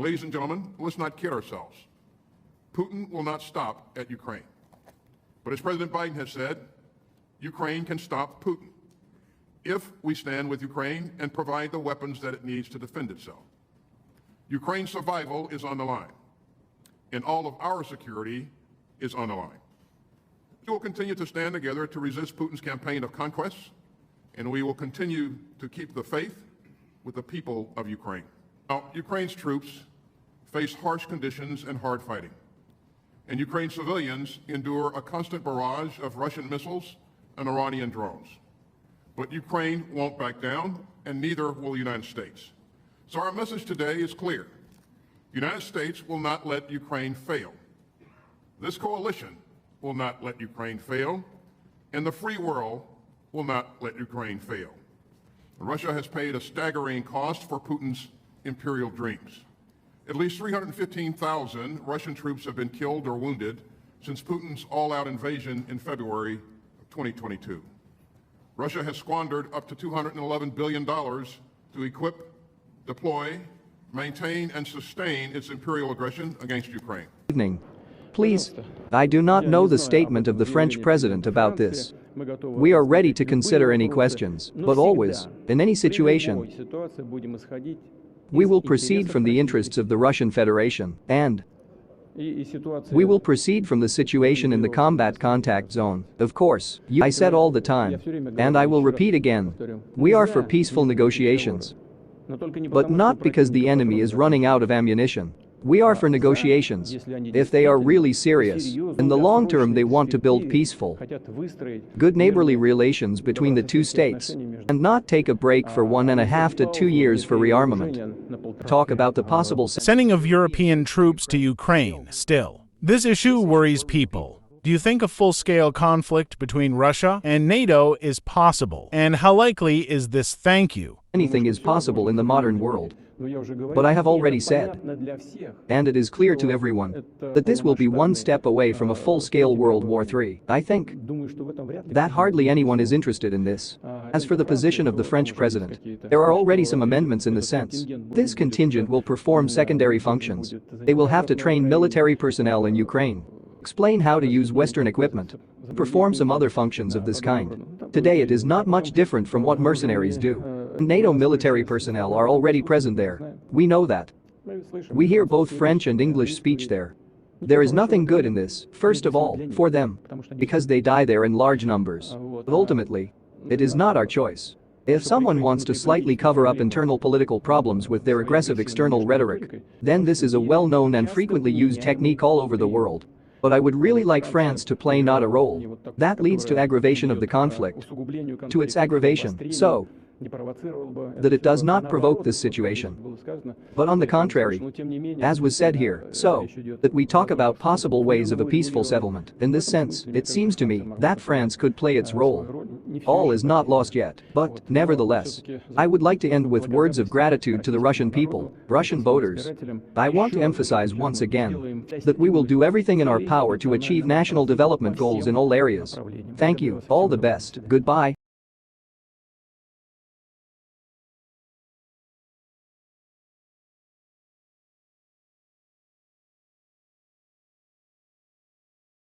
ladies and gentlemen, let's not kid ourselves. Putin will not stop at Ukraine. But as President Biden has said, Ukraine can stop Putin if we stand with Ukraine and provide the weapons that it needs to defend itself. Ukraine's survival is on the line, and all of our security is on the line. We will continue to stand together to resist Putin's campaign of conquest, and we will continue to keep the faith with the people of Ukraine. Now, Ukraine's troops face harsh conditions and hard fighting, and Ukraine's civilians endure a constant barrage of Russian missiles and Iranian drones. But Ukraine won't back down, and neither will the United States. So our message today is clear. The United States will not let Ukraine fail. This coalition will not let Ukraine fail, and the free world will not let Ukraine fail. Russia has paid a staggering cost for Putin's imperial dreams. At least 315,000 Russian troops have been killed or wounded since Putin's all-out invasion in February of 2022. Russia has squandered up to $211 billion to equip, deploy, maintain, and sustain its imperial aggression against Ukraine. Evening. Please, I do not know the statement of the French president about this. We are ready to consider any questions, but always, in any situation, we will proceed from the interests of the Russian Federation, and we will proceed from the situation in the combat contact zone, of course. I said all the time, and I will repeat again, we are for peaceful negotiations, but not because the enemy is running out of ammunition. We are for negotiations if they are really serious. In the long term, they want to build peaceful, good neighborly relations between the two states and not take a break for 1.5 to 2 years for rearmament. Talk about the possible sending of European troops to Ukraine still. This issue worries people. Do you think a full-scale conflict between Russia and NATO is possible? And how likely is this? Thank you. Anything is possible in the modern world. But I have already said, and it is clear to everyone, that this will be one step away from a full-scale World War III. I think that hardly anyone is interested in this. As for the position of the French president, there are already some amendments in the sense. This contingent will perform secondary functions. They will have to train military personnel in Ukraine, explain how to use Western equipment, perform some other functions of this kind. Today it is not much different from what mercenaries do. NATO military personnel are already present there. We know that. We hear both French and English speech there. There is nothing good in this, first of all, for them, because they die there in large numbers. But ultimately, it is not our choice. If someone wants to slightly cover up internal political problems with their aggressive external rhetoric, then this is a well-known and frequently used technique all over the world. But I would really like France to play not a role. That leads to aggravation of the conflict, to its aggravation, so that it does not provoke this situation. But on the contrary, as was said here, so that we talk about possible ways of a peaceful settlement. In this sense, it seems to me that France could play its role. All is not lost yet, but, nevertheless, I would like to end with words of gratitude to the Russian people, Russian voters. I want to emphasize once again that we will do everything in our power to achieve national development goals in all areas. Thank you, all the best, goodbye.